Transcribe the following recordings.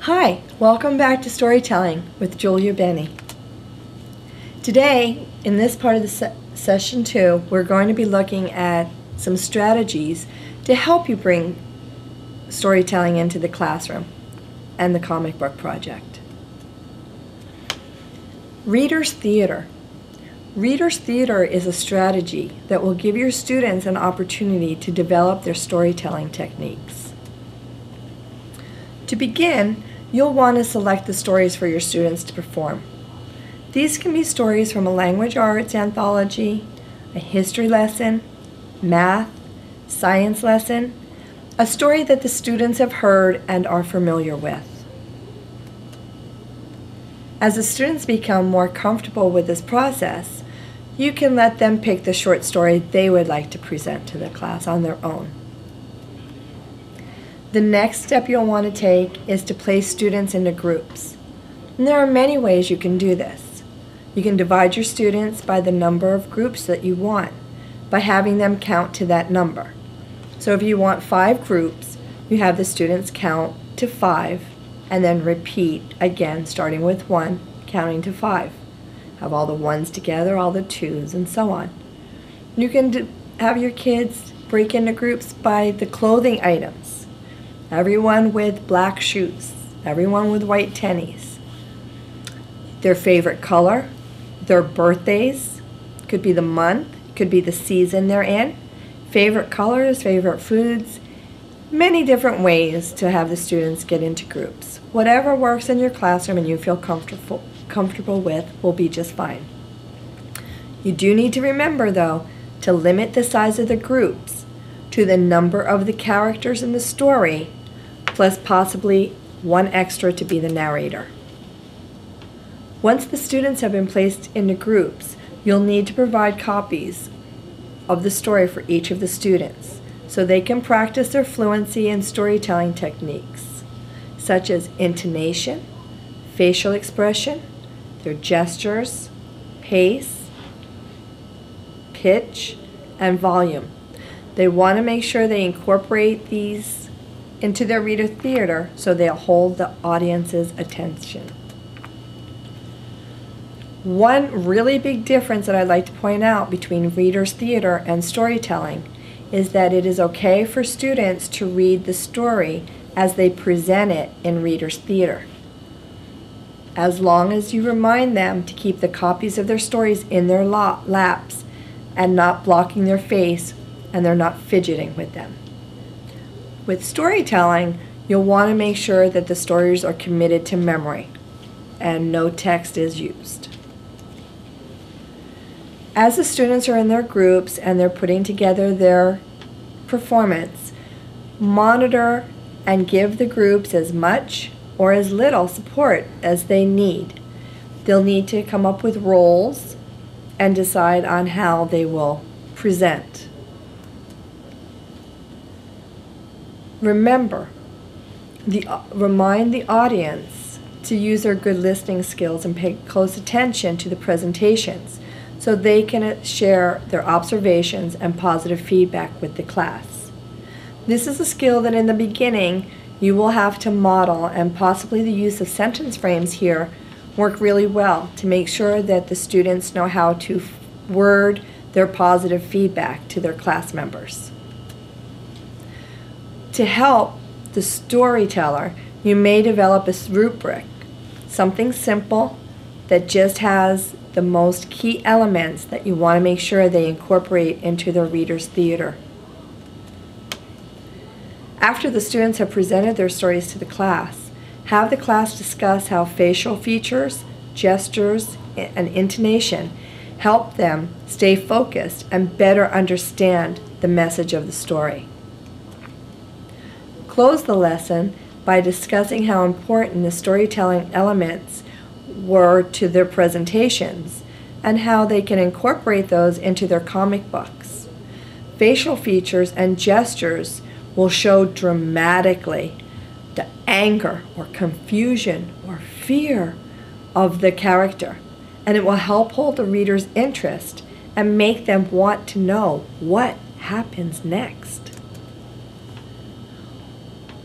Hi, welcome back to Storytelling with Julia Benny. Today, in this part of the session 2, we're going to be looking at some strategies to help you bring storytelling into the classroom and the comic book project. Reader's Theater. Reader's Theater is a strategy that will give your students an opportunity to develop their storytelling techniques. To begin, you'll want to select the stories for your students to perform. These can be stories from a language arts anthology, a history lesson, math, science lesson, a story that the students have heard and are familiar with. As the students become more comfortable with this process, you can let them pick the short story they would like to present to the class on their own. The next step you'll want to take is to place students into groups. And there are many ways you can do this. You can divide your students by the number of groups that you want by having them count to that number. So if you want 5 groups, you have the students count to 5 and then repeat again, starting with 1, counting to 5. Have all the 1s together, all the 2s, and so on. You can have your kids break into groups by the clothing items. Everyone with black shoes, everyone with white tennies, their favorite color, their birthdays, could be the month, could be the season they're in, favorite colors, favorite foods, many different ways to have the students get into groups. Whatever works in your classroom and you feel comfortable with will be just fine. You do need to remember, though, to limit the size of the groups to the number of the characters in the story, plus possibly one extra to be the narrator. Once the students have been placed into groups, you'll need to provide copies of the story for each of the students so they can practice their fluency in storytelling techniques, such as intonation, facial expression, their gestures, pace, pitch, and volume. They want to make sure they incorporate these into their reader theater so they'll hold the audience's attention. One really big difference that I'd like to point out between reader's theater and storytelling is that it is okay for students to read the story as they present it in reader's theater, as long as you remind them to keep the copies of their stories in their laps and not blocking their face, and they're not fidgeting with them. With storytelling, you'll want to make sure that the stories are committed to memory and no text is used. As the students are in their groups and they're putting together their performance, monitor and give the groups as much or as little support as they need. They'll need to come up with roles and decide on how they will present. Remember, remind the audience to use their good listening skills and pay close attention to the presentations so they can share their observations and positive feedback with the class. This is a skill that in the beginning you will have to model, and possibly the use of sentence frames here work really well to make sure that the students know how to word their positive feedback to their class members. To help the storyteller, you may develop a rubric, something simple that just has the most key elements that you want to make sure they incorporate into their reader's theater. After the students have presented their stories to the class, have the class discuss how facial features, gestures, and intonation help them stay focused and better understand the message of the story. Close the lesson by discussing how important the storytelling elements were to their presentations and how they can incorporate those into their comic books. Facial features and gestures will show dramatically the anger or confusion or fear of the character, and it will help hold the reader's interest and make them want to know what happens next.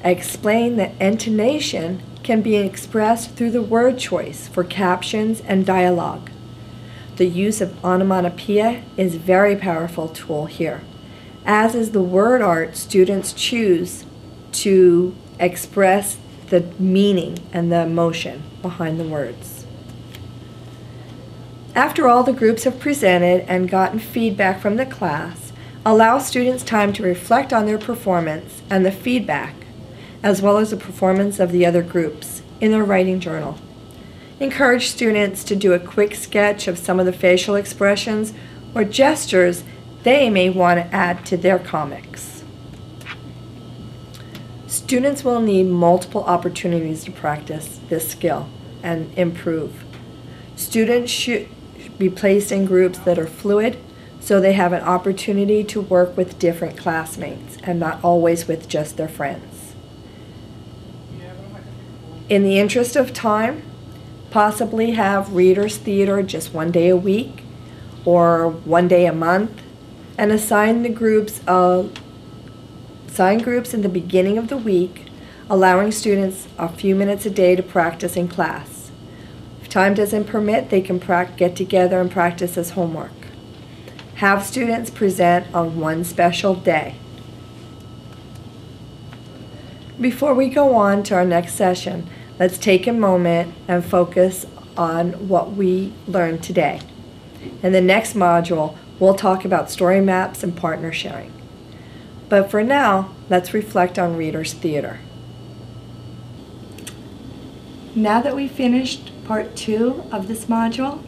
Explain that intonation can be expressed through the word choice for captions and dialogue. The use of onomatopoeia is a very powerful tool here, as is the word art students choose to express the meaning and the emotion behind the words. After all the groups have presented and gotten feedback from the class, allow students time to reflect on their performance and the feedback, as well as the performance of the other groups, in their writing journal. Encourage students to do a quick sketch of some of the facial expressions or gestures they may want to add to their comics. Students will need multiple opportunities to practice this skill and improve. Students should be placed in groups that are fluid, so they have an opportunity to work with different classmates and not always with just their friends. In the interest of time, possibly have readers' theater just one day a week or one day a month, and assign groups in the beginning of the week, allowing students a few minutes a day to practice in class. If time doesn't permit, they can get together and practice as homework. Have students present on one special day. Before we go on to our next session, let's take a moment and focus on what we learned today. In the next module, we'll talk about story maps and partner sharing. But for now, let's reflect on Reader's Theater. Now that we've finished part 2 of this module,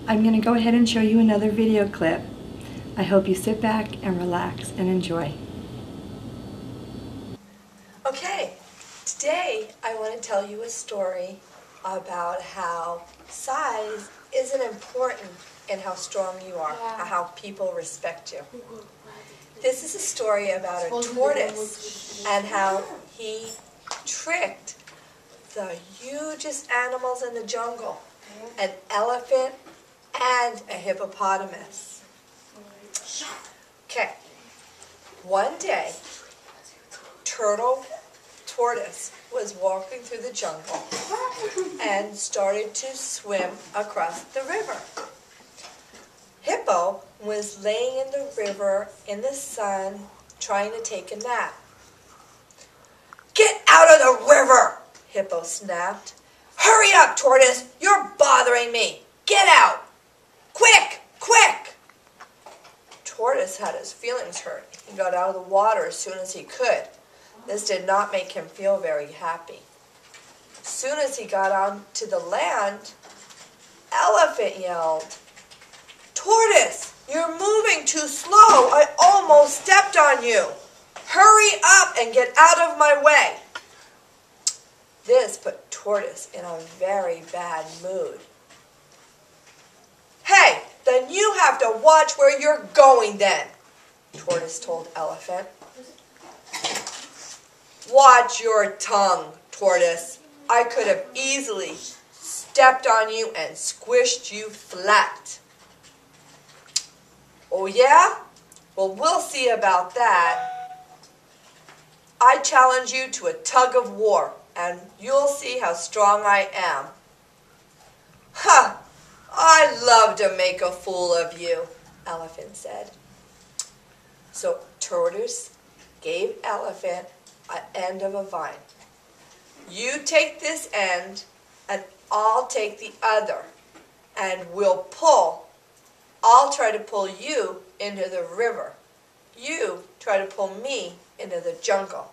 I'm going to go ahead and show you another video clip. I hope you sit back and relax and enjoy. Okay, today I want to tell you a story about how size isn't important in how strong you are, how people respect you. This is a story about a tortoise and how he tricked the hugest animals in the jungle, an elephant and a hippopotamus. Okay, one day, Tortoise was walking through the jungle and started to swim across the river. Hippo was laying in the river in the sun trying to take a nap. "Get out of the river!" Hippo snapped. "Hurry up, Tortoise! You're bothering me! Get out! Quick! Quick!" Tortoise had his feelings hurt. He got out of the water as soon as he could. This did not make him feel very happy. As soon as he got onto the land, Elephant yelled, "Tortoise, you're moving too slow. I almost stepped on you. Hurry up and get out of my way." This put Tortoise in a very bad mood. "Hey, then you have to watch where you're going then," Tortoise told Elephant. "Watch your tongue, Tortoise. I could have easily stepped on you and squished you flat." "Oh yeah? Well, we'll see about that. I challenge you to a tug of war, and you'll see how strong I am." "Ha! I love to make a fool of you," Elephant said. So Tortoise gave Elephant an end of a vine. "You take this end, and I'll take the other, and we'll pull. I'll try to pull you into the river. You try to pull me into the jungle.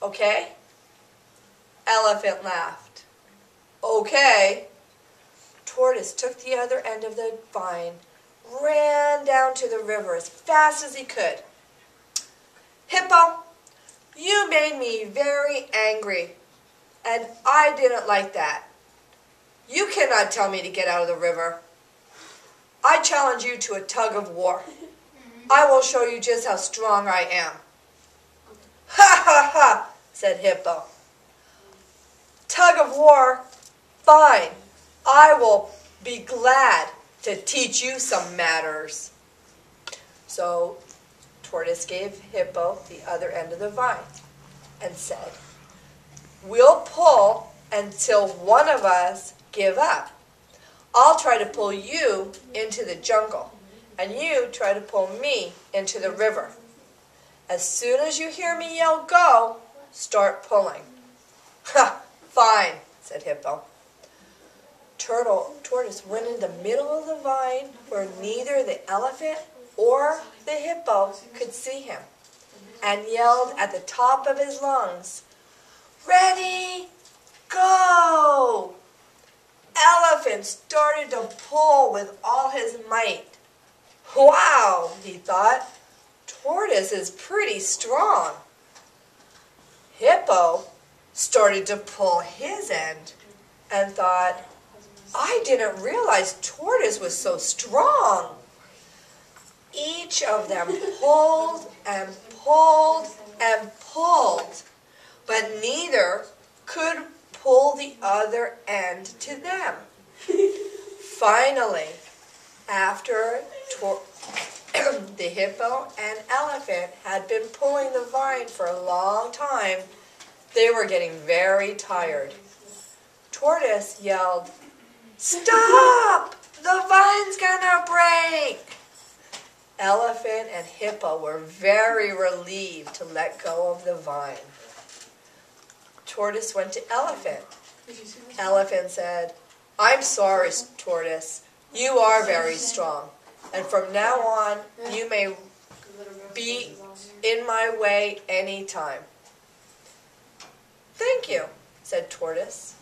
Okay?" Elephant laughed. "Okay." Tortoise took the other end of the vine, ran down to the river as fast as he could. "Hippo, you made me very angry, and I didn't like that. You cannot tell me to get out of the river. I challenge you to a tug of war. I will show you just how strong I am." "Ha ha ha," said Hippo. "Tug of war? Fine. I will be glad to teach you some manners." So Tortoise gave Hippo the other end of the vine and said, We'll pull until one of us give up. I'll try to pull you into the jungle, and you try to pull me into the river. As soon as you hear me yell, go, start pulling. Ha, fine, said Hippo. Tortoise went in the middle of the vine where neither the elephant or the hippo could see him, and yelled at the top of his lungs, ready, go! Elephant started to pull with all his might. Wow, he thought, Tortoise is pretty strong. Hippo started to pull his end and thought, I didn't realize Tortoise was so strong. Each of them pulled and pulled and pulled, but neither could pull the other end to them. Finally, after the hippo and elephant had been pulling the vine for a long time, they were getting very tired. Tortoise yelled, stop! The vine's gonna break! Elephant and hippo were very relieved to let go of the vine. Tortoise went to Elephant. Elephant said, I'm sorry, Tortoise. You are very strong, and from now on, you may be in my way anytime. Thank you, said Tortoise.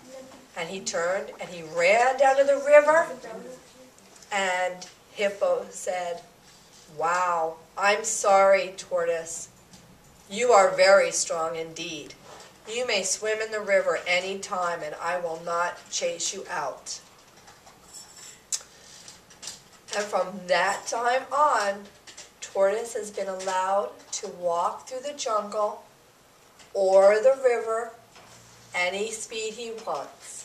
And he turned and he ran down to the river, and Hippo said, wow, I'm sorry, Tortoise. You are very strong indeed. You may swim in the river any time, and I will not chase you out. And from that time on, Tortoise has been allowed to walk through the jungle or the river any speed he wants.